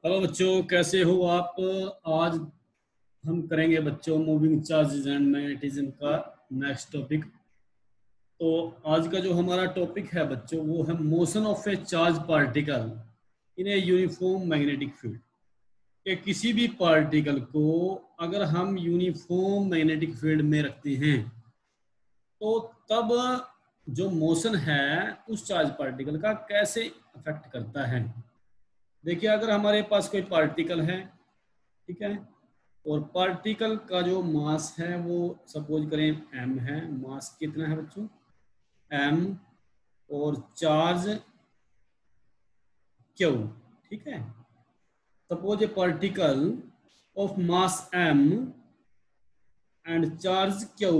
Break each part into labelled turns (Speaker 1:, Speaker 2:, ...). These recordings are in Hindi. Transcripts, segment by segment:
Speaker 1: हेलो बच्चों, कैसे हो आप। आज हम करेंगे बच्चों मूविंग चार्जेस एंड मैग्नेटिज्म का नेक्स्ट टॉपिक। तो आज का जो हमारा टॉपिक है बच्चों वो है motion of A charge particle in a uniform magnetic field. कि किसी भी पार्टिकल को अगर हम यूनिफॉर्म मैग्नेटिक फील्ड में रखते हैं तो तब जो मोशन है उस चार्ज पार्टिकल का कैसे अफेक्ट करता है। देखिए, अगर हमारे पास कोई पार्टिकल है, ठीक है, और पार्टिकल का जो मास है वो सपोज करें m है। मास कितना है बच्चों? m। और चार्ज q। ठीक है, suppose A particle of mass m and charge q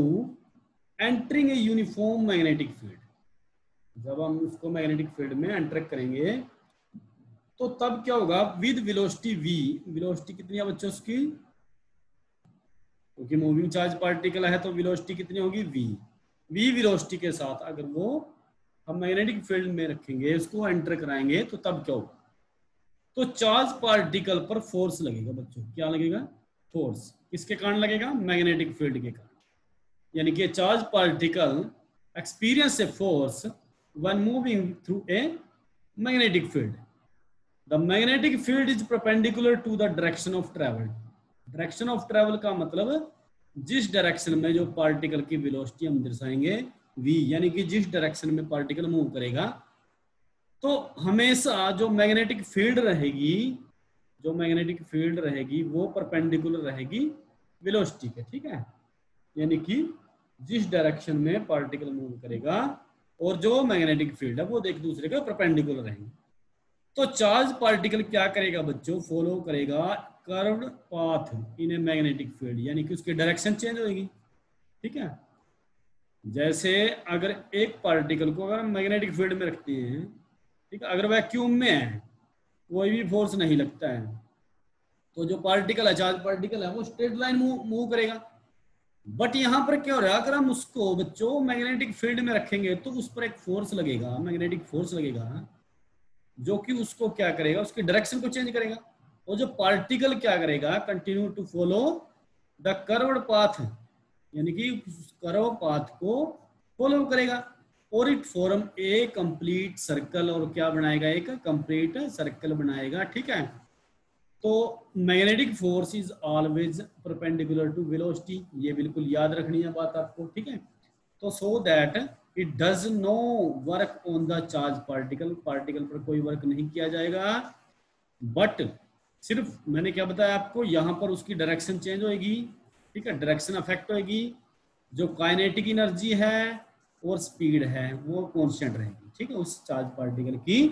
Speaker 1: entering a uniform magnetic field. जब हम उसको मैग्नेटिक फील्ड में एंटर करेंगे तो तब क्या होगा? With velocity v। वेलोसिटी कितनी है बच्चों उसकी? क्योंकि मूविंग चार्ज पार्टिकल है तो वेलोसिटी कितनी होगी? v वेलोसिटी के साथ अगर वो हम मैग्नेटिक फील्ड में रखेंगे, इसको एंटर कराएंगे तो तब क्या होगा? तो चार्ज पार्टिकल पर फोर्स लगेगा बच्चों। क्या लगेगा? फोर्स। किसके कारण लगेगा? मैग्नेटिक फील्ड के कारण। यानी कि charge particle experience a force when moving through a magnetic field. The magnetic field is perpendicular to the direction of travel. Direction of travel का मतलब जिस डायरेक्शन में जो पार्टिकल की वेलोसिटी हम दर्शाएंगे v, यानी कि जिस डायरेक्शन में पार्टिकल मूव करेगा, तो हमेशा जो मैग्नेटिक फील्ड रहेगी, जो मैग्नेटिक फील्ड रहेगी वो परपेंडिकुलर रहेगी वेलोसिटी के। ठीक है, यानी कि जिस डायरेक्शन में पार्टिकल मूव करेगा और जो मैग्नेटिक फील्ड है वो एक दूसरे के परपेंडिकुलर रहेंगे। तो चार्ज पार्टिकल क्या करेगा बच्चों? फॉलो करेगा कर्व्ड पाथ इन ए मैग्नेटिक फील्ड, यानी कि उसकी डायरेक्शन चेंज होगी। ठीक है, जैसे अगर एक पार्टिकल को अगर हम मैग्नेटिक फील्ड में रखते हैं, ठीक है, अगर वैक्यूम में है कोई भी फोर्स नहीं लगता है तो जो पार्टिकल है, चार्ज पार्टिकल है, वो स्ट्रेट लाइन मूव करेगा। बट यहां पर क्या हो रहा है? अगर हम उसको बच्चों मैग्नेटिक फील्ड में रखेंगे तो उस पर एक फोर्स लगेगा, मैग्नेटिक फोर्स लगेगा, जो कि उसको क्या करेगा? उसकी डायरेक्शन को चेंज करेगा। और जो पार्टिकल क्या करेगा? Continue to follow the curved path, यानी कि कर्व पाथ को फॉलो करेगा और it form a complete circle. और क्या बनाएगा? एक कंप्लीट सर्कल बनाएगा। ठीक है, तो magnetic force is always perpendicular to velocity. ये बिल्कुल याद रखनी है बात आपको। ठीक है, तो so that it does no work on the charge particle. Particle पर कोई वर्क नहीं किया जाएगा, बट सिर्फ मैंने क्या बताया आपको, यहां पर उसकी डायरेक्शन चेंज होगी। ठीक है, डायरेक्शन अफेक्ट होगी। जो काइनेटिक एनर्जी है और स्पीड है वो कांस्टेंट रहेगी। ठीक है, उस चार्ज पार्टिकल की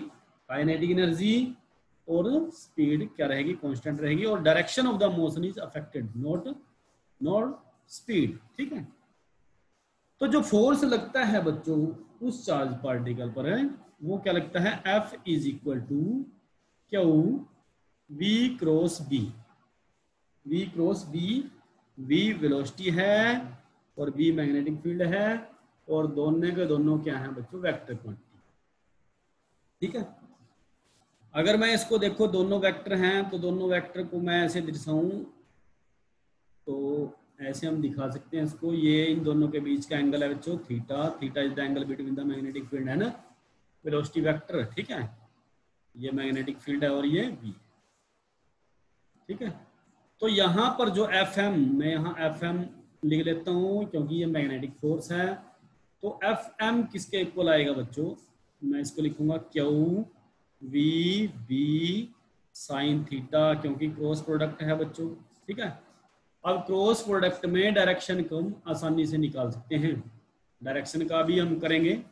Speaker 1: काइनेटिक एनर्जी और स्पीड क्या रहेगी? कांस्टेंट रहेगी। और direction of the motion is affected, not speed. ठीक है, तो जो फोर्स लगता है बच्चों उस चार्ज पार्टिकल पर है वो क्या लगता है? F is equal to Q V cross B. V cross B, V velocity है और बी मैग्नेटिक फील्ड है, और दोनों के दोनों क्या है बच्चों? Vector quantity. ठीक है, अगर मैं इसको देखो दोनों वेक्टर हैं तो दोनों वेक्टर को मैं ऐसे दर्शाऊं तो ऐसे हम दिखा सकते हैं इसको। ये इन दोनों के बीच का एंगल है बच्चों theta. Theta is the angle between the magnetic field and velocity vector. ठीक है, ये मैग्नेटिक फील्ड है और ये v। ठीक है, तो यहां पर जो Fm, मैं यहाँ Fm लिख लेता हूं क्योंकि ये मैग्नेटिक फोर्स है। तो Fm किसके इक्वल आएगा बच्चों? मैं इसको लिखूंगा Q V B sine theta, क्योंकि क्रॉस प्रोडक्ट है बच्चों। ठीक है, अब क्रॉस प्रोडक्ट में डायरेक्शन को हम आसानी से निकाल सकते हैं। डायरेक्शन का भी हम करेंगे,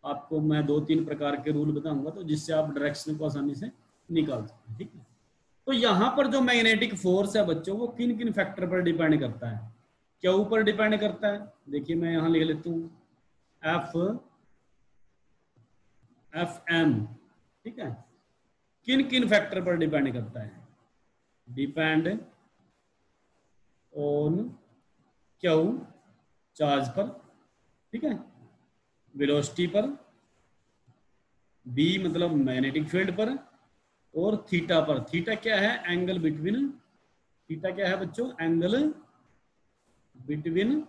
Speaker 1: आपको मैं 2-3 प्रकार के रूल बताऊंगा तो जिससे आप डायरेक्शन को आसानी से निकाल सकते हैं। ठीक है, तो यहां पर जो मैग्नेटिक फोर्स है बच्चों वो किन किन फैक्टर पर डिपेंड करता है? क्या ऊपर डिपेंड करता है? देखिए मैं यहां लिख लेता हूं एफ एम। ठीक है, किन किन फैक्टर पर डिपेंड करता है? डिपेंड ऑन क्यू चार्ज पर, ठीक है, वेलोसिटी पर, बी मतलब मैग्नेटिक फील्ड पर, और थीटा पर, थीटा क्या है, एंगल बिटवीन, थीटा क्या है बच्चों, angle between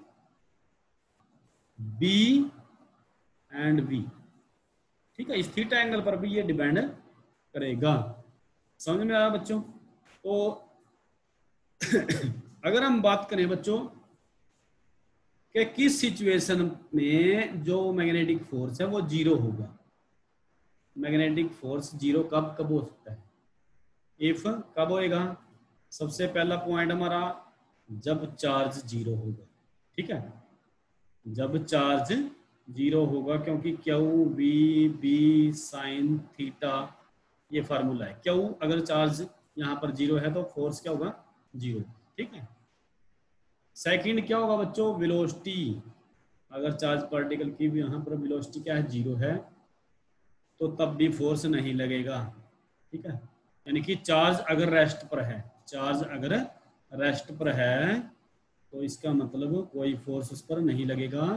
Speaker 1: B and V. ठीक है, इस थीटा एंगल पर भी ये डिपेंड करेगा। समझ में आया बच्चों? तो अगर हम बात करें बच्चों कि किस सिचुएशन में जो मैग्नेटिक फोर्स है वो जीरो होगा, मैग्नेटिक फोर्स जीरो कब कब हो सकता है, इफ कब होएगा, सबसे पहला पॉइंट हमारा जब चार्ज जीरो होगा। ठीक है, जब चार्ज जीरो होगा, क्योंकि Q V B sine theta ये फार्मूला है। क्यू अगर चार्ज यहाँ पर जीरो है तो फोर्स क्या होगा, जीरो। ठीक है, सेकंड क्या होगा बच्चों, वेलोसिटी, अगर चार्ज पार्टिकल की भी यहाँ पर वेलोसिटी क्या है, जीरो है, तो तब भी फोर्स नहीं लगेगा। ठीक है, यानी कि चार्ज अगर रेस्ट पर है, चार्ज अगर रेस्ट पर है तो इसका मतलब कोई फोर्स उस पर नहीं लगेगा,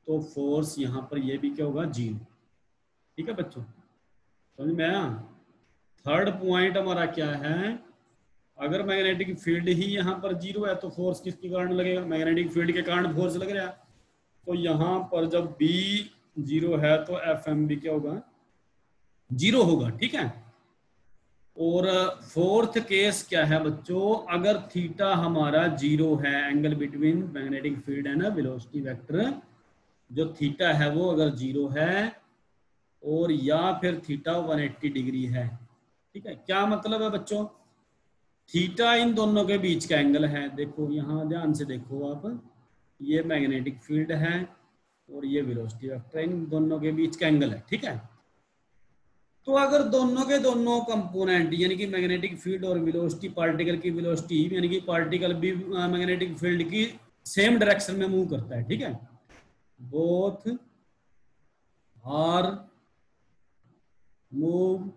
Speaker 1: तो फोर्स यहाँ पर ये भी क्या होगा, जीरो। ठीक है बच्चों, समझ में आया? थर्ड पॉइंट हमारा क्या है, अगर मैग्नेटिक फील्ड ही यहाँ पर जीरो है तो फोर्स किसके कारण लगेगा, मैग्नेटिक फील्ड के कारण फोर्स लग रहा है। तो यहाँ पर जब बी जीरो है तो एफ एम भी क्या होगा, जीरो होगा। ठीक है, और फोर्थ केस क्या है बच्चों, अगर थीटा हमारा जीरो है, एंगल बिटवीन मैग्नेटिक फील्ड है ना वेलोसिटी वेक्टर, जो थीटा है वो अगर जीरो है और या फिर थीटा 180 डिग्री है। ठीक है, क्या मतलब है बच्चों, थीटा इन दोनों के बीच का एंगल है। देखो यहाँ ध्यान से देखो आप, ये मैग्नेटिक फील्ड है और ये वेलोसिटी वेक्टर, इन दोनों के बीच का एंगल है। ठीक है, तो अगर दोनों के दोनों कंपोनेंट यानी कि मैग्नेटिक फील्ड और वेलोसिटी, पार्टिकल की वेलोसिटी यानी कि पार्टिकल भी मैग्नेटिक फील्ड की सेम डायरेक्शन में मूव करता है। ठीक है, both are move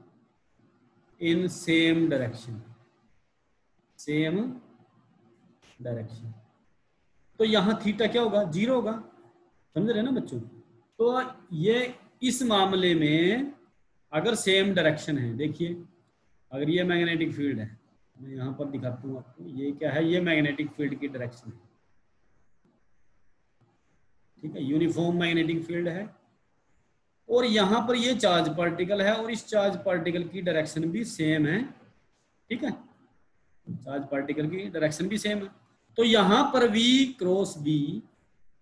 Speaker 1: in same direction, same direction, तो यहां थीटा क्या होगा, जीरो होगा। समझ रहे ना बच्चों? तो ये इस मामले में अगर सेम डायरेक्शन है, देखिए अगर ये मैग्नेटिक फील्ड है, मैं यहाँ पर दिखाता हूँ आपको, ये क्या है, ये मैग्नेटिक फील्ड की डायरेक्शन है। ठीक है, यूनिफॉर्म मैग्नेटिक फील्ड है और यहाँ पर ये चार्ज पार्टिकल है और इस चार्ज पार्टिकल की डायरेक्शन भी सेम है। ठीक है, चार्ज पार्टिकल की डायरेक्शन भी सेम है, तो यहाँ पर v क्रॉस b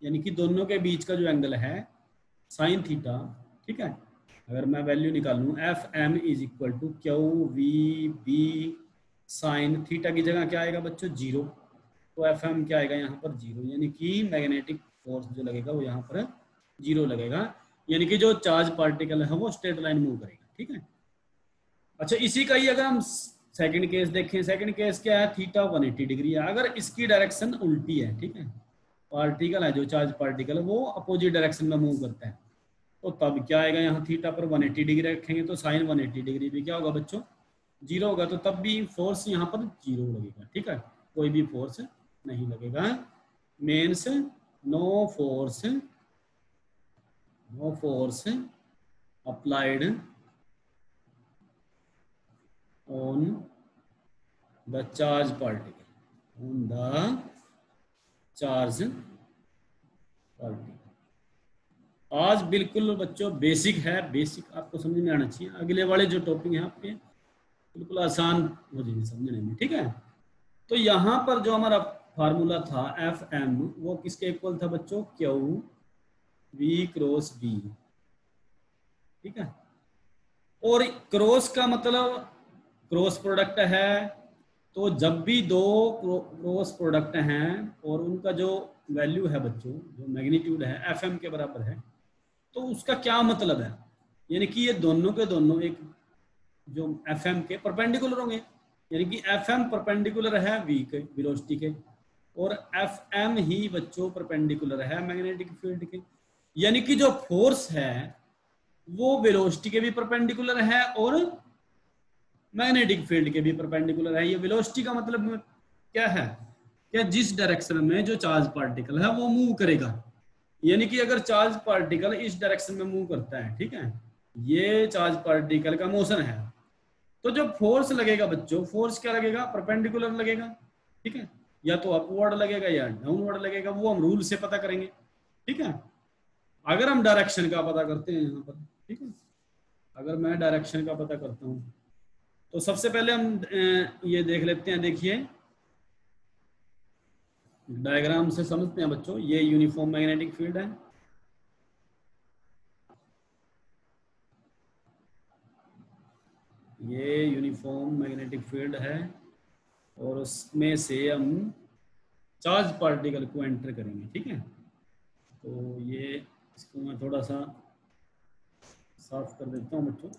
Speaker 1: यानी कि दोनों के बीच का जो एंगल है साइन थीटा। ठीक है, अगर मैं वैल्यू निकालूं F M is equal to Q V B sine theta की जगह क्या आएगा बच्चों, जीरो, तो एफ एम क्या आएगा यहाँ पर, जीरो, यानी कि मैग्नेटिक फोर्स जो लगेगा वो यहाँ पर जीरो लगेगा, यानी कि जो चार्ज पार्टिकल है वो स्ट्रेट लाइन मूव करेगा। ठीक है, अच्छा इसी का ही अगर हम सेकंड केस देखें, सेकंड केस क्या है, थीटा 180 डिग्री है, अगर इसकी डायरेक्शन उल्टी है। ठीक है, पार्टिकल है जो चार्ज पार्टिकल है वो अपोजिट डायरेक्शन में मूव करता है, तो तब क्या आएगा, यहाँ थीटा पर 180 डिग्री रखेंगे तो साइन 180 डिग्री भी क्या होगा बच्चों, जीरो होगा, तो तब भी फोर्स यहाँ पर जीरो लगेगा। ठीक है, कोई भी फोर्स नहीं लगेगा, means no force, no force applied on the charge particle, on the charge particle। आज बिल्कुल बच्चों बेसिक है, बेसिक आपको समझ में आना चाहिए, अगले वाले जो टॉपिक हैं आपके बिल्कुल आसान हो जाएंगे समझने में। ठीक है, तो यहाँ पर जो हमारा फार्मूला था एफ एम वो किसके इक्वल था बच्चों, क्यू वी क्रॉस बी। ठीक है, और क्रॉस का मतलब क्रॉस प्रोडक्ट है, तो जब भी दो क्रॉस प्रोडक्ट हैं और उनका जो वैल्यू है बच्चों, जो मैग्नीट्यूड है एफ एम के बराबर है, तो उसका क्या मतलब है, यानी कि ये दोनों के दोनों एक जो एफ एम के परपेंडिकुलर होंगे, यानी कि एफ एम परपेंडिकुलर है वी के वेलोसिटी के और एफ एम ही बच्चों परपेंडिकुलर है मैग्नेटिक फील्ड के, यानी कि जो फोर्स है वो वेलोसिटी के भी परपेंडिकुलर है और मैग्नेटिक फील्ड के भी परपेंडिकुलर है। ये वेलोसिटी का मतलब क्या है, क्या जिस डायरेक्शन में जो चार्ज पार्टिकल है वो मूव करेगा, यानी कि अगर चार्ज पार्टिकल इस डायरेक्शन में मूव करता है, ठीक है, ये चार्ज पार्टिकल का मोशन है, तो जब फोर्स लगेगा बच्चों, फोर्स क्या लगेगा, परपेंडिकुलर लगेगा, ठीक है, या तो अपवर्ड लगेगा या डाउनवर्ड लगेगा, वो हम रूल से पता करेंगे, ठीक है। अगर हम डायरेक्शन का पता करते हैं यहाँ पर, ठीक है, अगर मैं डायरेक्शन का पता करता हूँ तो सबसे पहले हम ये देख लेते हैं, देखिए डायग्राम से समझते हैं बच्चों। ये यूनिफॉर्म मैग्नेटिक फील्ड है, ये यूनिफॉर्म मैग्नेटिक फील्ड है, और उसमें से हम चार्ज पार्टिकल को एंटर करेंगे, ठीक है। तो ये इसको मैं थोड़ा सा साफ कर देता हूँ बच्चों।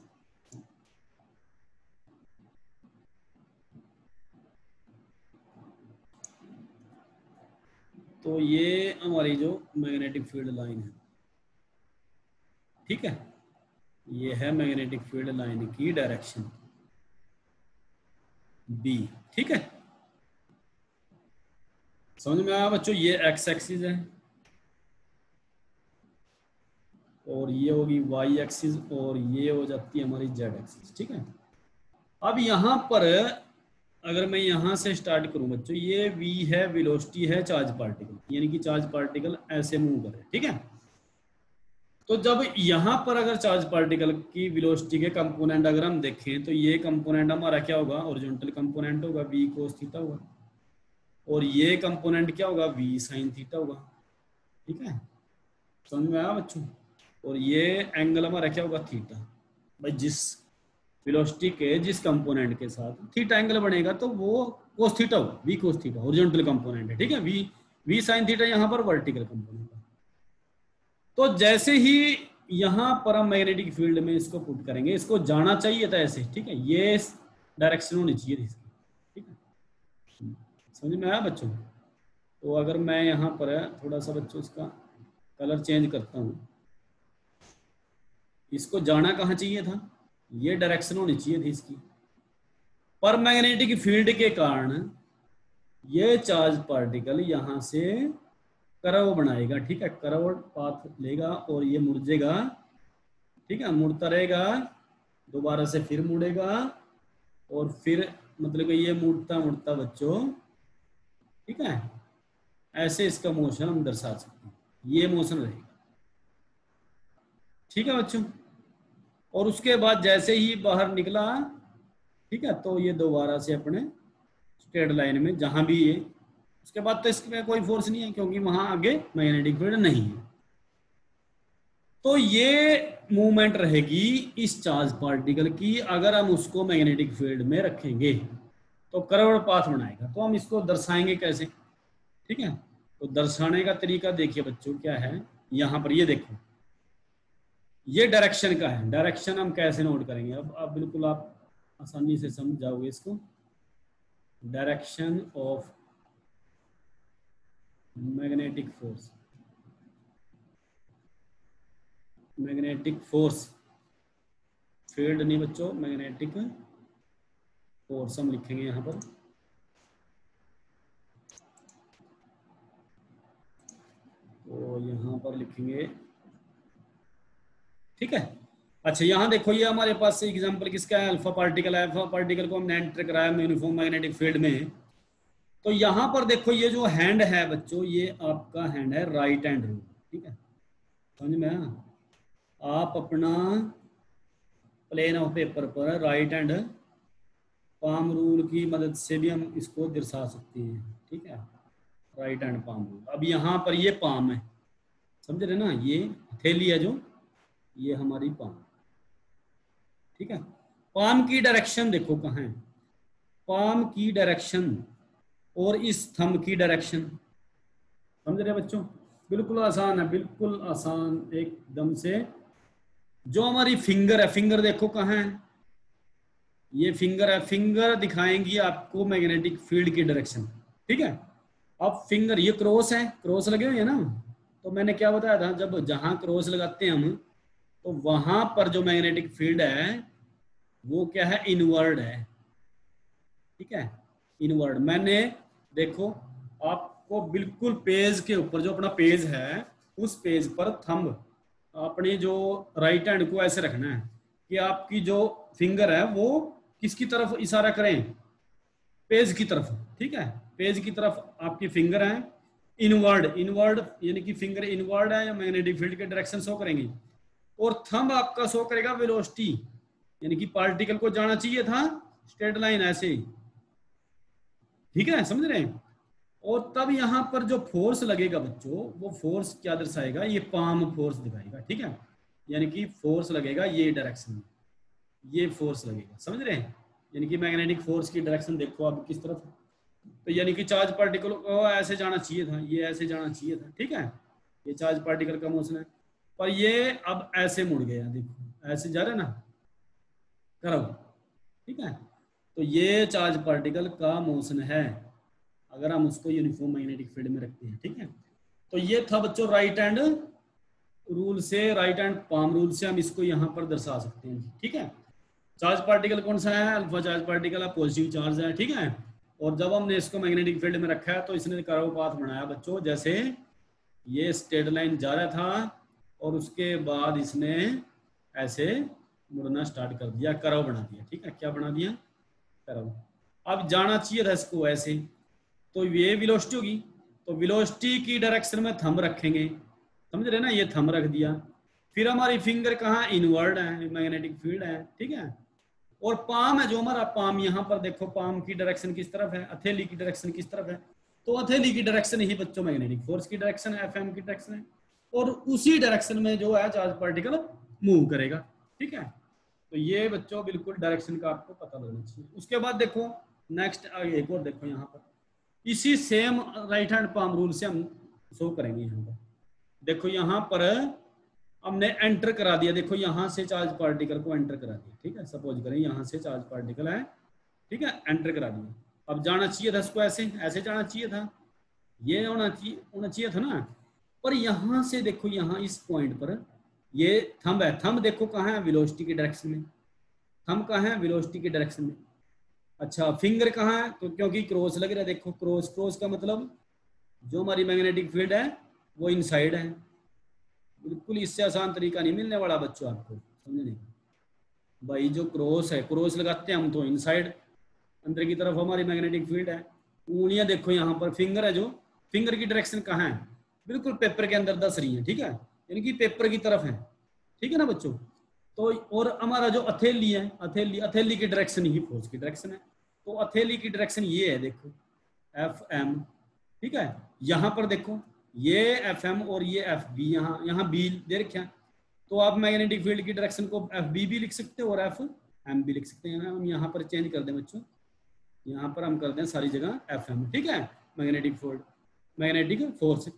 Speaker 1: तो ये हमारी जो मैग्नेटिक फील्ड लाइन है, ठीक है, ये है मैग्नेटिक फील्ड लाइन की डायरेक्शन बी, ठीक है। समझ में आया बच्चों, ये एक्स एक्सिस है और ये होगी वाई एक्सिस और ये हो जाती है हमारी जेड एक्सिस, ठीक है। अब यहाँ पर अगर मैं यहाँ से स्टार्ट करूं बच्चों, ये v है, वेलोसिटी है चार्ज पार्टिकल, यानी कि चार्ज पार्टिकल ऐसे मूव करे, ठीक है। तो जब यहाँ पर अगर चार्ज पार्टिकल की वेलोसिटी के कंपोनेंट अगर हम देखें तो ये कंपोनेंट हमारा क्या होगा, हॉरिजॉन्टल कंपोनेंट होगा, v cos थीटा होगा, और ये कंपोनेंट क्या होगा, v sin थीटा होगा, ठीक है। समझ में आया बच्चों। और ये एंगल हमारा क्या होगा, थीटा। भाई जिस वेलोसिटी के जिस कंपोनेंट के साथ थीटा एंगल बनेगा तो वो कोस थीटा होगा, v cos theta horizontal component है, ठीक है। v sin थीटा यहाँ पर वर्टिकल कंपोनेंट है। तो जैसे ही यहाँ पर हम मैग्नेटिक फील्ड में इसको पुट करेंगे, इसको जाना चाहिए था ऐसे, ठीक है, ये डायरेक्शन होनी चाहिए थी इसकी, ठीक है। समझ में आया बच्चों। तो अगर मैं यहाँ पर थोड़ा सा बच्चों इसका कलर चेंज करता हूँ, इसको जाना कहाँ चाहिए था, ये डायरेक्शन होनी चाहिए थी इसकी, पर मैग्नेटिक फील्ड के कारण ये चार्ज पार्टिकल यहाँ से कर्व बनाएगा, ठीक है, कर्व पाथ लेगा और ये मुड़ जाएगा, ठीक है, मुड़ता रहेगा, दोबारा से फिर मुड़ेगा और फिर मतलब कि ये मुड़ता मुड़ता बच्चों, ठीक है, ऐसे इसका मोशन हम दर्शा सकते हैं, ये मोशन रहेगा, ठीक है बच्चों। और उसके बाद जैसे ही बाहर निकला, ठीक है, तो ये दोबारा से अपने स्ट्रेट लाइन में जहां भी ये, उसके बाद तो इसमें कोई फोर्स नहीं है क्योंकि वहां आगे मैग्नेटिक फील्ड नहीं है। तो ये मूवमेंट रहेगी इस चार्ज पार्टिकल की, अगर हम उसको मैग्नेटिक फील्ड में रखेंगे तो कर्व्ड पाथ बनाएगा। तो हम इसको दर्शाएंगे कैसे, ठीक है। तो दर्शाने का तरीका देखिए बच्चों क्या है, यहां पर ये देखो, ये डायरेक्शन का है, डायरेक्शन हम कैसे नोट करेंगे, अब बिल्कुल आप आसानी से समझ जाओगे इसको। Direction of magnetic force, magnetic force, field नहीं बच्चों, मैग्नेटिक फोर्स हम लिखेंगे यहां पर। तो यहां पर लिखेंगे, ठीक है। अच्छा यहाँ देखो, ये हमारे पास से एग्जांपल किसका है, अल्फा पार्टिकल है, अल्फा पार्टिकल को हमने एंटर कराया यूनिफॉर्म मैग्नेटिक फील्ड में। तो यहाँ पर देखो ये जो हैंड है बच्चों, ये आपका हैंड है राइट हैंड रूल, ठीक है, समझ में आया। आप अपना प्लेन ऑफ पेपर पर राइट हैंड पाम रूल की मदद से भी हम इसको दर्शा सकते हैं, ठीक है, राइट हैंड पाम रूल। अब यहाँ पर ये पाम है, समझ रहे ना, ये हथेली है जो, ये हमारी पाम, ठीक है। पाम की डायरेक्शन देखो कहाँ है, पाम की डायरेक्शन और इस थंब की डायरेक्शन, समझ रहे बच्चों, बिल्कुल आसान है, बिल्कुल आसान एकदम से। जो हमारी फिंगर है, फिंगर देखो कहाँ है, ये फिंगर है, फिंगर दिखाएंगी आपको मैग्नेटिक फील्ड की डायरेक्शन, ठीक है। अब फिंगर ये क्रॉस है, क्रॉस लगे हुए हैं ना, तो मैंने क्या बताया था, जब जहां क्रॉस लगाते हैं हम तो वहां पर जो मैग्नेटिक फील्ड है वो क्या है, इनवर्ड है, ठीक है, इनवर्ड। मैंने देखो आपको बिल्कुल पेज के ऊपर, जो अपना पेज है उस पेज पर थंब अपने जो राइट हैंड को ऐसे रखना है कि आपकी जो फिंगर है वो किसकी तरफ इशारा करें, पेज की तरफ, ठीक है, पेज की तरफ आपकी फिंगर है, इनवर्ड, इनवर्ड यानी कि फिंगर इनवर्ड है या मैग्नेटिक फील्ड के डायरेक्शन शो करेंगे, और थंब आपका शो करेगा वेलोसिटी, यानी कि पार्टिकल को जाना चाहिए था स्ट्रेट लाइन ऐसे, ठीक है, समझ रहे हैं। और तब यहां पर जो फोर्स लगेगा बच्चों, वो फोर्स क्या दर्शाएगा, ये पाम फोर्स दिखाएगा, ठीक है, यानी कि फोर्स लगेगा ये डायरेक्शन में, ये फोर्स लगेगा, समझ रहे हैं, यानी कि मैग्नेटिक फोर्स की डायरेक्शन देखो अब किस तरफ, तो यानी कि चार्ज पार्टिकल को ऐसे जाना चाहिए था, ये ऐसे जाना चाहिए था, ठीक है, ये चार्ज पार्टिकल का मोशन है, पर ये अब ऐसे मुड़ गया, देखो ऐसे जा रहा है ना, करो, ठीक है, तो ये चार्ज पार्टिकल का मोशन है अगर हम उसको यूनिफॉर्म मैग्नेटिक फील्ड में रखते हैं, ठीक है। तो ये था बच्चों राइट हैंड रूल से, राइट हैंड पाम रूल से हम इसको यहाँ पर दर्शा सकते हैं, ठीक है। चार्ज पार्टिकल कौन सा है, अल्फा चार्ज पार्टिकल है, पॉजिटिव चार्ज है, ठीक है, और जब हमने इसको मैग्नेटिक फील्ड में रखा है तो इसने कर्व पाथ बनाया बच्चों, जैसे ये स्ट्रेट लाइन जा रहा था और उसके बाद इसने ऐसे मुड़ना स्टार्ट कर दिया, कर्व बना दिया, ठीक है, क्या बना दिया, कर्व। अब जाना चाहिए था इसको ऐसे, तो ये वेलोसिटी होगी, तो वेलोसिटी की डायरेक्शन में थंब रखेंगे, समझ रहे ना, ये थंब रख दिया, फिर हमारी फिंगर कहाँ, इनवर्ड है, मैग्नेटिक फील्ड है, ठीक है, और पाम है जो हमारा पाम, यहाँ पर देखो पाम की डायरेक्शन किस तरफ है, हथेली की डायरेक्शन किस तरफ है, तो हथेली की डायरेक्शन ही बच्चों मैग्नेटिक फोर्स की डायरेक्शन है, एफएम की डायरेक्शन है, और उसी डायरेक्शन में जो है चार्ज पार्टिकल मूव करेगा, ठीक है। तो ये बच्चों बिल्कुल डायरेक्शन का आपको पता लगना चाहिए। उसके बाद देखो नेक्स्ट एक और देखो, यहाँ पर इसी same right hand palm rule से हम शो करेंगे, यहाँ पर देखो, यहाँ पर हमने एंटर करा दिया, देखो यहाँ से चार्ज पार्टिकल को एंटर करा दिया, ठीक है, सपोज करें यहाँ से चार्ज पार्टिकल है, ठीक है, एंटर करा दिया, अब जाना चाहिए था इसको ऐसे, ऐसे जाना चाहिए था, ये होना चाहिए था ना, पर यहाँ से देखो, यहाँ इस पॉइंट पर ये थंब है, थंब देखो कहाँ है, वेलोसिटी की डायरेक्शन में, थंब कहाँ है, वेलोसिटी की डायरेक्शन में, अच्छा फिंगर कहाँ है, तो क्योंकि क्रॉस लग रहा है, देखो क्रॉस, क्रॉस का मतलब जो हमारी मैग्नेटिक फील्ड है वो इनसाइड है, बिल्कुल इससे आसान तरीका नहीं मिलने वाला बच्चों आपको समझने का, भाई जो क्रॉस है, क्रॉस लगाते हैं हम तो इनसाइड, अंदर की तरफ हमारी मैग्नेटिक फील्ड है, उंगलियां देखो यहाँ पर फिंगर है, जो फिंगर की डायरेक्शन कहाँ है, बिल्कुल पेपर के अंदर दस रही है, ठीक है, यानी कि पेपर की तरफ है, ठीक है ना बच्चों। तो और हमारा जो हथेली है, हथेली, हथेली की डायरेक्शन ही फोर्स की डायरेक्शन है, तो हथेली की डायरेक्शन ये है, देखो एफ एम, ठीक है, यहाँ पर देखो ये एफ एम और ये एफ बी, यहाँ बी दे रखा है, तो आप मैग्नेटिक फील्ड की डायरेक्शन को एफ बी भी लिख सकते हो और एफ एम भी लिख सकते हैं, हम यहाँ पर चेंज कर दें बच्चों, यहाँ पर हम कर दें सारी जगह एफ एम, ठीक है, मैग्नेटिक फील्ड, मैग्नेटिक फोर्स,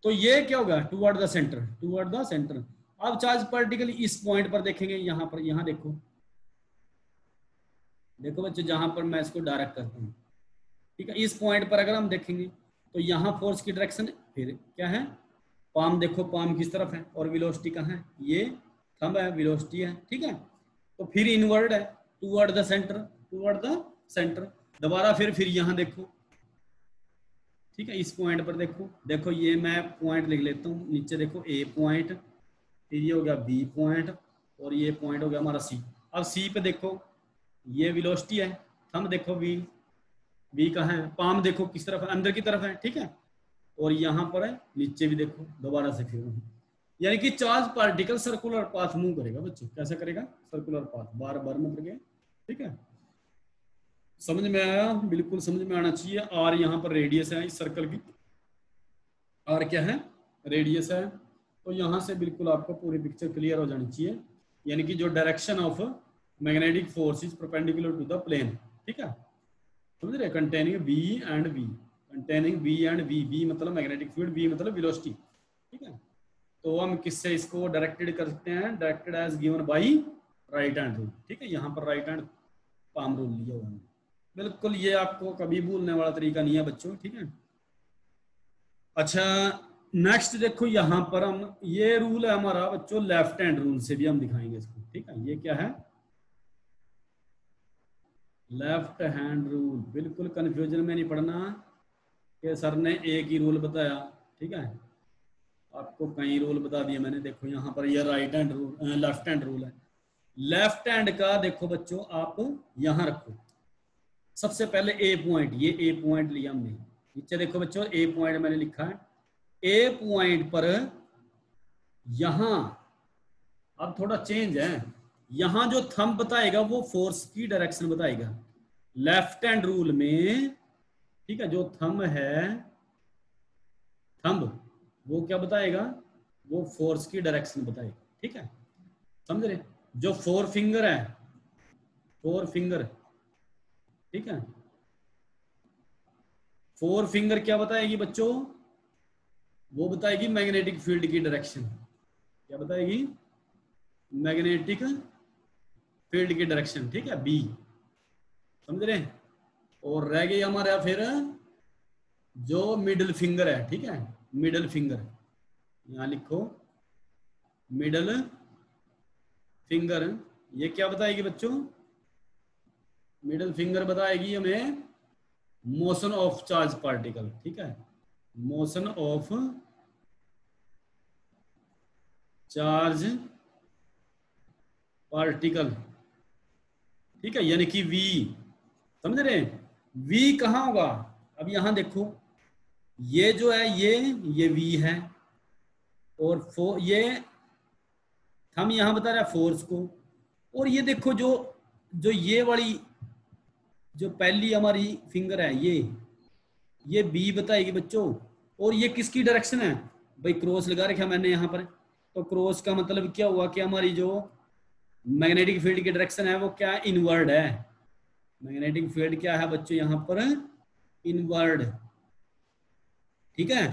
Speaker 1: तो ये क्या होगा, toward the centre, toward the centre. अब चार्ज पार्टिकल इस पॉइंट पर देखेंगे, यहाँ पर, यहाँ देखो, देखो बच्चों जहां पर मैं इसको डायरेक्ट करता हूँ, ठीक है, इस पॉइंट पर अगर हम देखेंगे तो यहाँ फोर्स की डायरेक्शन फिर क्या है, पाम देखो, पाम किस तरफ है, और वेलोसिटी कहाँ है, ये थंब है, वेलोसिटी है, ठीक है, तो फिर इनवर्ड है, toward the centre, toward the centre, दोबारा फिर यहाँ देखो, ठीक है, इस पॉइंट पर देखो, देखो ये मैं पॉइंट लिख लेता हूँ, नीचे देखो ए पॉइंट, फिर ये हो गया बी पॉइंट, और ये पॉइंट हो गया हमारा सी। अब सी पे देखो ये वेलोसिटी है, थंब देखो वी, बी कहाँ है, पाम देखो किस तरफ है, अंदर की तरफ है, ठीक है, और यहाँ पर है नीचे भी देखो, दोबारा से फिर यानी कि charge particle circular path move करेगा बच्चों, कैसा करेगा, सर्कुलर पाथ, बार बार मतलब के, ठीक है, समझ में आया, बिल्कुल समझ में आना चाहिए। आर यहाँ पर रेडियस है इस सर्कल की, आर क्या है, रेडियस है, तो यहाँ से बिल्कुल आपको पूरी पिक्चर क्लियर हो जानी चाहिए, यानी कि जो direction of magnetic force is perpendicular to the plane, ठीक है, समझ रहे, containing B and V, containing B and V, B मतलब मैग्नेटिक फील्ड, वी मतलब वेलोसिटी, ठीक है, तो हम किससे इसको डायरेक्टेड कर सकते हैं, directed as given by right hand rule, ठीक है, यहाँ पर राइट हैंड पाम रूल लिया हुआ है, बिल्कुल ये आपको कभी भूलने वाला तरीका नहीं है बच्चों, ठीक है। अच्छा नेक्स्ट देखो, यहाँ पर हम, ये रूल है हमारा बच्चों लेफ्ट हैंड रूल से भी हम दिखाएंगे इसको, ठीक है, ये क्या है, लेफ्ट हैंड रूल, बिल्कुल कंफ्यूजन में नहीं पड़ना कि सर ने एक ही रूल बताया, ठीक है, आपको कई रूल बता दिए मैंने, देखो यहाँ पर ये right hand rule, left hand rule है, लेफ्ट हैंड का देखो बच्चों आप यहां रखो, सबसे पहले ए पॉइंट, ये ए पॉइंट लिया हमने, नीचे देखो बच्चों ए पॉइंट मैंने लिखा है, ए पॉइंट पर यहां अब थोड़ा चेंज है, यहां जो थंब बताएगा वो फोर्स की डायरेक्शन बताएगा। लेफ्ट हैंड रूल में, ठीक है, जो थंब है, थंब वो क्या बताएगा, वो फोर्स की डायरेक्शन बताएगा, ठीक है, समझ रहे। जो फोर फिंगर है, फोर फिंगर, ठीक है, फोर फिंगर क्या बताएगी बच्चों, वो बताएगी मैग्नेटिक फील्ड की डायरेक्शन, क्या बताएगी, मैग्नेटिक फील्ड की डायरेक्शन, ठीक है, बी, समझ रहे। और रह गई हमारा फिर जो मिडिल फिंगर है, ठीक है, मिडिल फिंगर, यहां लिखो मिडिल फिंगर, ये क्या बताएगी बच्चों, मिडिल फिंगर बताएगी हमें मोशन ऑफ चार्ज पार्टिकल, ठीक है, मोशन ऑफ चार्ज पार्टिकल, ठीक है, यानी कि वी, समझ रहे हैं, वी कहां होगा, अब यहां देखो ये जो है ये वी है, और ये हम यहां बता रहे हैं फोर्स को, और ये देखो जो जो ये वाली जो पहली हमारी फिंगर है ये बी बताएगी बच्चों, और ये किसकी डायरेक्शन है, भाई क्रॉस लगा रखा मैंने यहाँ पर, तो क्रॉस का मतलब क्या हुआ कि हमारी जो मैग्नेटिक फील्ड की डायरेक्शन है वो क्या इनवर्ड है, मैग्नेटिक फील्ड क्या है बच्चों यहाँ पर इनवर्ड, ठीक है।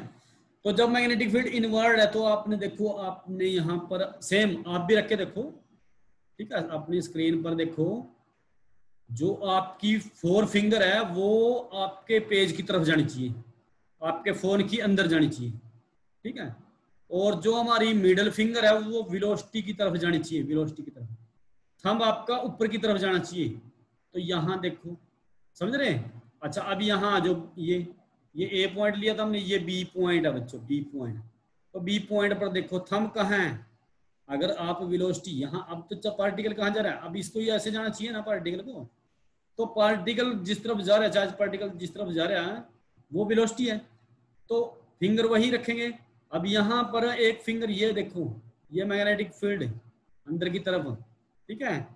Speaker 1: तो जब मैग्नेटिक फील्ड इनवर्ड है तो आपने देखो, आपने यहाँ पर सेम आप भी रख के देखो, ठीक है, अपनी स्क्रीन पर देखो, जो आपकी फोर फिंगर है वो आपके पेज की तरफ जानी चाहिए, आपके फोन की अंदर जानी चाहिए, ठीक है, और जो हमारी मिडल फिंगर है वो वेलोसिटी की तरफ जानी चाहिए, वेलोसिटी की तरफ, थंब आपका ऊपर की तरफ जाना चाहिए। तो यहां देखो, समझ रहे हैं। अच्छा अब यहाँ जो ये ए पॉइंट लिया था हमने, ये बी पॉइंट है बच्चों, बी पॉइंट, तो बी पॉइंट पर देखो थंब कहाँ है, अगर आप वेलोसिटी यहाँ, अब तो पार्टिकल कहाँ जा रहा है, अब इसको ही ऐसे जाना चाहिए ना पार्टिकल को, तो पार्टिकल जिस तरफ जा रहा है, चार्ज पार्टिकल जिस तरफ जा रहा है वो वेलोसिटी है, तो फिंगर वही रखेंगे। अब यहाँ पर एक फिंगर ये देखो, ये मैग्नेटिक फील्ड अंदर की तरफ, ठीक है,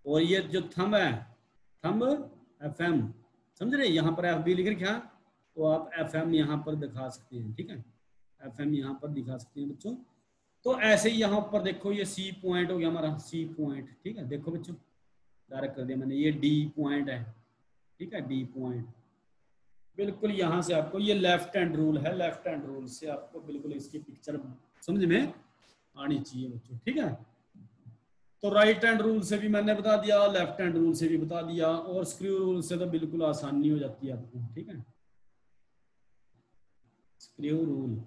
Speaker 1: और ये जो थंब है, थंब एफ एम, समझ रहे, यहाँ पर एफ बी लिख रखा, तो आप एफ एम यहाँ पर दिखा सकते हैं, ठीक है, एफ एम यहाँ पर दिखा सकते हैं बच्चों। तो ऐसे ही यहाँ पर देखो ये सी पॉइंट हो गया हमारा, सी पॉइंट, ठीक है, देखो बच्चों डायरेक्ट कर दिया मैंने, ये डी पॉइंट है, ठीक है, डी पॉइंट, बिल्कुल यहाँ से आपको ये लेफ्ट हैंड रूल है, लेफ्ट हैंड रूल से आपको बिल्कुल इसकी पिक्चर समझ में आनी चाहिए बच्चों, ठीक है। तो राइट हैंड रूल से भी मैंने बता दिया, लेफ्ट हैंड रूल से भी बता दिया, और स्क्रू रूल से तो बिल्कुल आसानी हो जाती है आपको, ठीक है, स्क्रू रूल।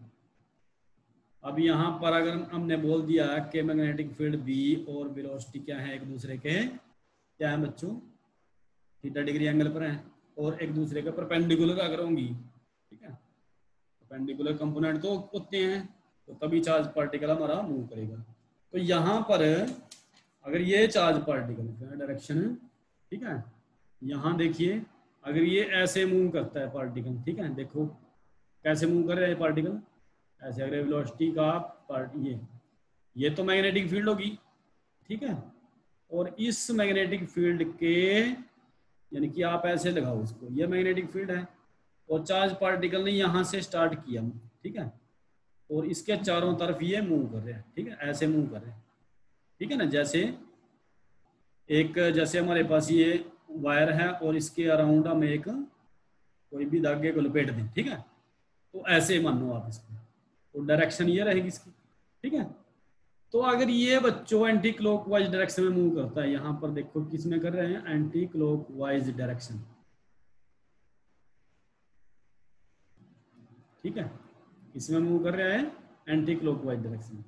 Speaker 1: अब यहाँ पर अगर हमने बोल दिया कि मैग्नेटिक फील्ड बी और वेलोसिटी क्या है, एक दूसरे के क्या है बच्चों, थीटा डिग्री एंगल पर है, और एक दूसरे के परपेंडिकुलर अगर होंगी, ठीक है, परपेंडिकुलर कंपोनेंट तो होते हैं, तो तभी चार्ज पार्टिकल हमारा मूव करेगा। तो यहाँ पर अगर ये चार्ज पार्टिकल का डायरेक्शन, ठीक है, यहाँ देखिए अगर ये ऐसे मूव करता है पार्टिकल, ठीक है, देखो कैसे मूव कर रहे हैं पार्टिकल, ऐसे अगर वेलोसिटी का पार्ट ये तो मैग्नेटिक फील्ड होगी, ठीक है, और इस मैग्नेटिक फील्ड के, यानी कि आप ऐसे लगाओ इसको, ये मैग्नेटिक फील्ड है, और चार्ज पार्टिकल ने यहाँ से स्टार्ट किया, ठीक है, और इसके चारों तरफ ये मूव कर रहे हैं, ठीक है, ऐसे मूव कर रहे हैं, ठीक है ना, जैसे एक, जैसे हमारे पास ये वायर है और इसके अराउंड हम एक कोई भी धागे को लपेट दें, ठीक है, तो ऐसे मानो आप इसको, तो डायरेक्शन ये रहेगी इसकी, ठीक है। तो अगर ये बच्चों एंटी क्लॉकवाइज डायरेक्शन में मूव करता है, यहाँ पर देखो किस में कर रहे हैं, एंटी क्लॉकवाइज डायरेक्शन, ठीक है, इसमें मूव कर रहा है एंटी क्लॉकवाइज डायरेक्शन,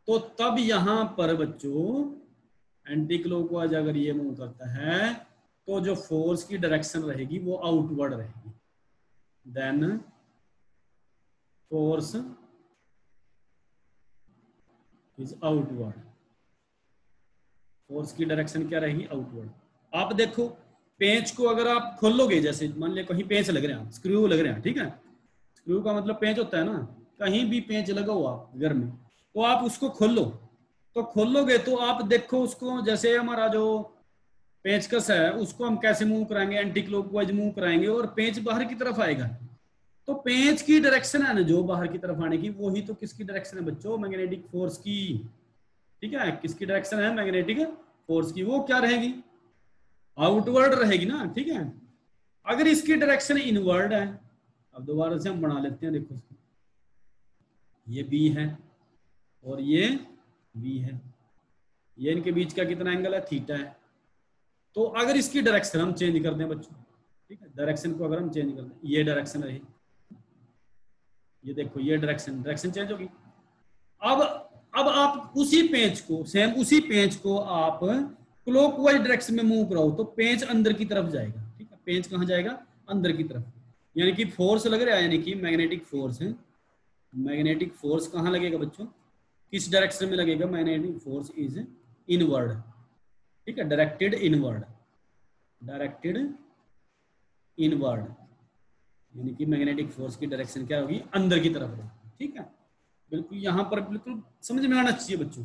Speaker 1: तो तब यहां पर बच्चों एंटी क्लॉकवाइज अगर ये मूव करता है तो जो फोर्स की डायरेक्शन रहेगी वो आउटवर्ड रहेगी, then force is outward, force की डायरेक्शन क्या रहेगी, आउटवर्ड। आप देखो पेंच को अगर आप खोलोगे, जैसे मान लिया कहीं पेंच लग रहे हैं, स्क्रू लग रहे हैं, ठीक है, स्क्रू का मतलब पेंच होता है ना, कहीं भी पेंच लगा हुआ घर में, तो आप उसको खोलो, तो खोलोगे तो आप देखो उसको, जैसे हमारा जो पेंचकस है उसको हम कैसे मूव कराएंगे, एंटी क्लॉकवाइज मूव कराएंगे और पेंच बाहर की तरफ आएगा। तो पेंच की डायरेक्शन है ना जो बाहर की तरफ आने की, वही तो किसकी डायरेक्शन है बच्चों, मैग्नेटिक फोर्स की। ठीक है, किसकी डायरेक्शन है, मैग्नेटिक फोर्स की। वो क्या रहेगी, आउटवर्ड रहेगी ना। ठीक है, अगर इसकी डायरेक्शन इनवर्ड है, अब दोबारा से हम बना लेते हैं, देखो ये बी है और ये बी है, ये इनके बीच का कितना एंगल है, थीटा है। तो अगर इसकी डायरेक्शन हम चेंज कर दें बच्चों, ठीक है, डायरेक्शन को अगर हम चेंज कर दें, ये डायरेक्शन रही, ये देखो ये डायरेक्शन, डायरेक्शन चेंज होगी। अब आप उसी पेंच को, सेम उसी पेंच को आप क्लॉकवाइज डायरेक्शन में मूव कराओ तो पेंच अंदर की तरफ जाएगा। ठीक है, पेंच कहाँ जाएगा, अंदर की तरफ, यानी कि फोर्स लग रहा है, यानी कि मैग्नेटिक फोर्स है। मैग्नेटिक फोर्स कहाँ लगेगा बच्चों, किस डायरेक्शन में लगेगा, मैग्नेटिक फोर्स इज इनवर्ड। ठीक है, डायरेक्टेड इनवर्ड, डायरेक्टेड इनवर्ड, यानी कि मैग्नेटिक फोर्स की डायरेक्शन क्या होगी, अंदर की तरफ होगी। ठीक है, बिल्कुल यहाँ पर बिल्कुल समझ में आना चाहिए बच्चों।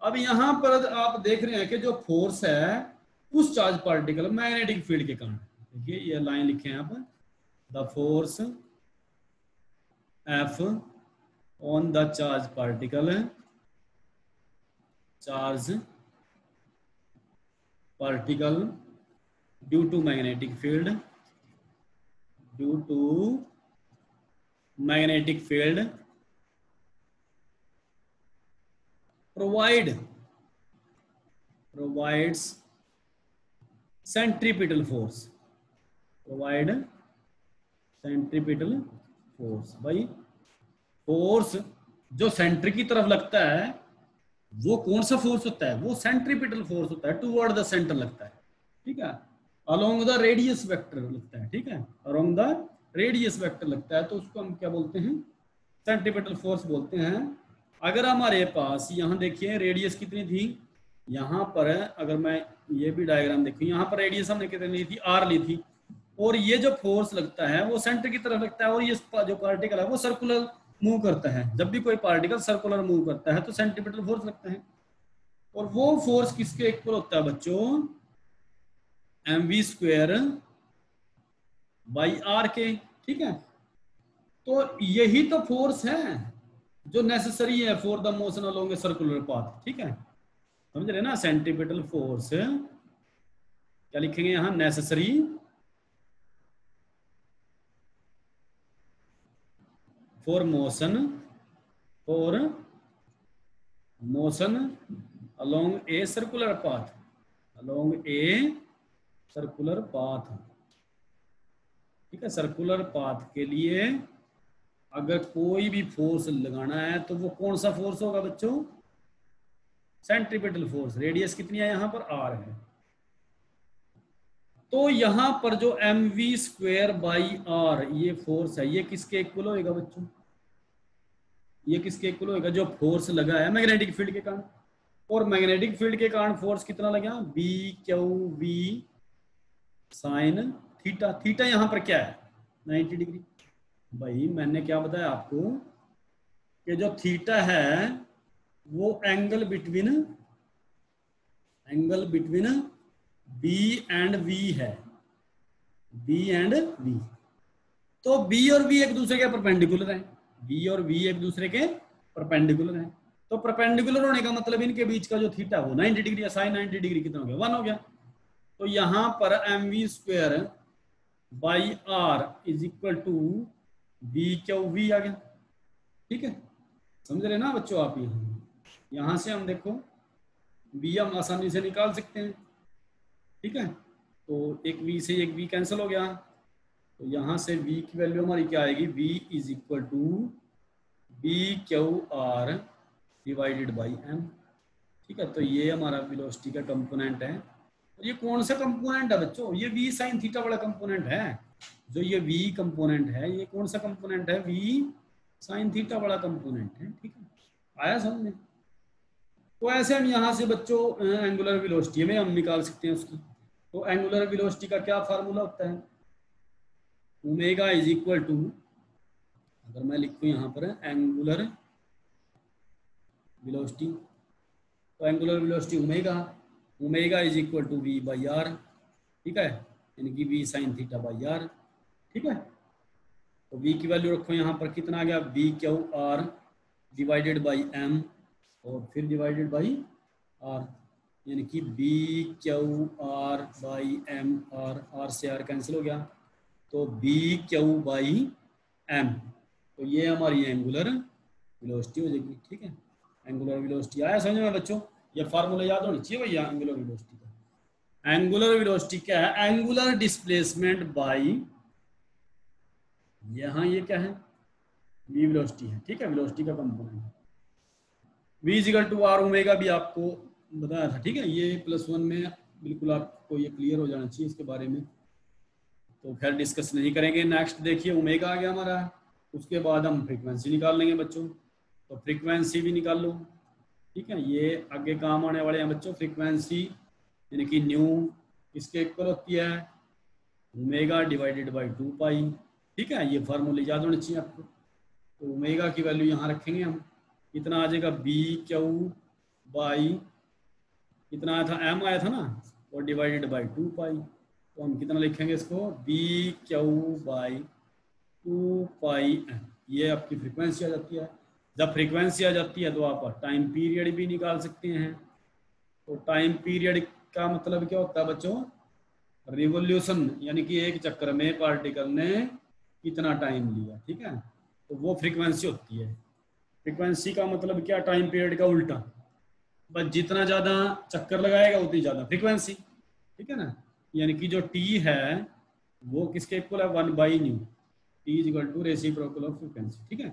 Speaker 1: अब यहाँ पर आप देख रहे हैं कि जो फोर्स है उस चार्ज पार्टिकल मैग्नेटिक फील्ड के कारण, देखिए ये लाइन लिखे हैं आप, the force F on the charge particle, charge particle due to magnetic field, due to magnetic field provides centripetal force, provide centripetal force। भाई फोर्स जो सेंटर की तरफ लगता है वो कौन सा फोर्स होता है, वो सेंट्रीपिटल फोर्स होता है, टुवर्ड द सेंटर लगता है। ठीक है, अलोंग द रेडियस वेक्टर लगता है। ठीक है, अलोंग द रेडियस वेक्टर लगता है, तो उसको हम क्या बोलते हैं, सेंट्रीपिटल फोर्स बोलते हैं। अगर हमारे पास यहाँ देखिए रेडियस कितनी थी, यहाँ पर अगर मैं ये भी डायग्राम देखूँ, यहाँ पर रेडियस हमने कितनी ली थी, आर ली थी, और ये जो फोर्स लगता है वो सेंटर की तरफ लगता है, और ये जो पार्टिकल है वो सर्कुलर मूव करता है। जब भी कोई पार्टिकल सर्कुलर मूव करता है तो सेंट्रीपिटल फोर्स लगता है, और वो फोर्स किसके इक्वल होता है बच्चों, mv² बाई आर के। ठीक है, तो यही तो फोर्स है जो नेसेसरी है for the motion along a circular path. ठीक है, समझ रहे ना, सेंट्रीपिटल फोर्स क्या लिखेंगे यहां, necessary for motion along a circular path, along a circular path. ठीक है, सर्कुलर पाथ के लिए अगर कोई भी फोर्स लगाना है तो वो कौन सा फोर्स होगा बच्चों, सेंट्रीपिटल फोर्स। रेडियस कितनी है यहाँ पर, आर है। तो यहाँ पर जो mv² बाई आर ये फोर्स है, ये किसके इक्वल होएगा बच्चों, ये किसके इक्वल होएगा, जो फोर्स लगा है मैग्नेटिक फील्ड के कारण। और मैग्नेटिक फील्ड के कारण फोर्स कितना लगा, B Q V sine theta. Theta यहाँ पर क्या है, 90 डिग्री। भाई मैंने क्या बताया आपको कि जो थीटा है वो angle between B and V है, बी एंड वी। तो बी और वी एक दूसरे के परपेंडिकुलर हैं, बी और वी एक दूसरे के परपेंडिकुलर हैं। तो परपेंडिकुलर होने का मतलब इनके बीच का जो थीटा वो 90 डिग्री, साइन 90 डिग्री कितना हो गया, 1 हो गया। तो यहां पर mv² by r is equal to B Q v आ गया। ठीक है, समझ रहे ना बच्चों आप, यहां से हम देखो बी हम आसानी से निकाल सकते हैं। ठीक है, तो एक v से एक v कैंसिल हो गया, तो यहां से v की वैल्यू हमारी क्या आएगी, v is equal to B Q R divided by m। ठीक है, तो ये हमारा वेलोसिटी का कंपोनेंट है। और ये कौन सा कंपोनेंट है बच्चों, ये v साइन थीटा वाला कंपोनेंट है। जो ये v कंपोनेंट है ये कौन सा कंपोनेंट है, v साइन थीटा वाला कंपोनेंट है। ठीक है, आया समझ में। तो ऐसे हम यहाँ से बच्चों एंगुलर वेलोसिटी में हम निकाल सकते हैं उसकी। तो एंगुलर वेलोसिटी का क्या फार्मूला होता है, ओमेगा इज इक्वल टू, अगर मैं लिखूँ यहाँ पर एंगुलर वेलोसिटी, तो angular velocity omega is equal to V by R, ठीक है, यानी कि V sine theta by R, ठीक है। तो वी की वैल्यू रखो यहाँ पर, कितना आ गया, V Q R divided by M और फिर डिवाइडेड बाई आर, यानी कि B Q R by M, R से आर कैंसिल हो गया, तो बी क्यू बाई एम, तो ये हमारी एंगुलर वेलोसिटी हो जाएगी, ठीक है। एंगुलर वेलोसिटी आया समझ में बच्चों, ये फार्मूला याद होनी चाहिए भैया एंगुलर वेलोसिटी का। एंगुलर वेलोसिटी क्या है, एंगुलर डिस्प्लेसमेंट बाई, यहाँ ये क्या है, वी वेलोसिटी है, ठीक है, वेलोसिटी का component. V equal to R omega भी आपको बताया था, ठीक है, ये +1 में बिल्कुल आपको ये क्लियर हो जाना चाहिए इसके बारे में, तो खैर डिस्कस नहीं करेंगे। नेक्स्ट देखिए ओमेगा आ गया हमारा, उसके बाद हम फ्रीक्वेंसी निकाल लेंगे बच्चों, तो फ्रीक्वेंसी भी निकाल लो, ठीक है, ये आगे काम आने वाले हैं बच्चों। फ्रीक्वेंसी यानी कि न्यू इसके इक्वल होती है ओमेगा डिवाइडेड बाई 2 पाई, ठीक है, ये फार्मूले याद होने चाहिए आपको। तो ओमेगा की वैल्यू यहाँ रखेंगे हम, कितना आ जाएगा, बी क्यू बाई, कितना आया था, एम आया था ना, और डिवाइडेड बाई 2 पाई, तो हम कितना लिखेंगे इसको, B Q by 2 pi M, ये आपकी फ्रीक्वेंसी आ जाती है। जब फ्रीक्वेंसी आ जाती है तो आप टाइम पीरियड भी निकाल सकते हैं। तो टाइम पीरियड का मतलब क्या होता है बच्चों, रिवोल्यूशन, यानी कि एक चक्कर में पार्टिकल ने कितना टाइम लिया, ठीक है, तो वो फ्रीक्वेंसी होती है। फ्रीक्वेंसी का मतलब क्या, टाइम पीरियड का उल्टा, बस जितना ज़्यादा चक्कर लगाएगा उतनी ज़्यादा फ्रीक्वेंसी, ठीक है ना, यानी कि जो टी है वो किसके इक्वल है, 1/ν, T is equal to reciprocal of frequency, ठीक है।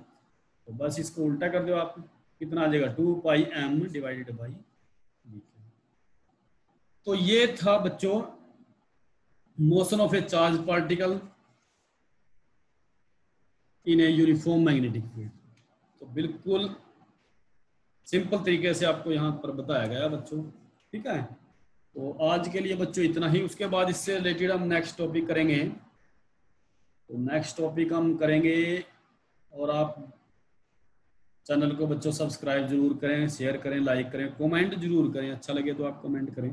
Speaker 1: तो बस इसको उल्टा कर दो आप, कितना आ जाएगा, 2 pi M divided by we. तो ये था बच्चों motion of A charge particle in a uniform magnetic field. तो बिल्कुल सिंपल तरीके से आपको यहाँ पर बताया गया बच्चों, ठीक है। तो आज के लिए बच्चों इतना ही, उसके बाद इससे रिलेटेड हम नेक्स्ट टॉपिक करेंगे। तो नेक्स्ट टॉपिक हम करेंगे, और आप चैनल को बच्चों सब्सक्राइब जरूर करें, शेयर करें, लाइक करें, कमेंट जरूर करें, अच्छा लगे तो आप कमेंट करें,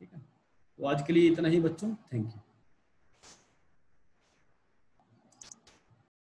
Speaker 1: ठीक है। तो आज के लिए इतना ही बच्चों, थैंक यू।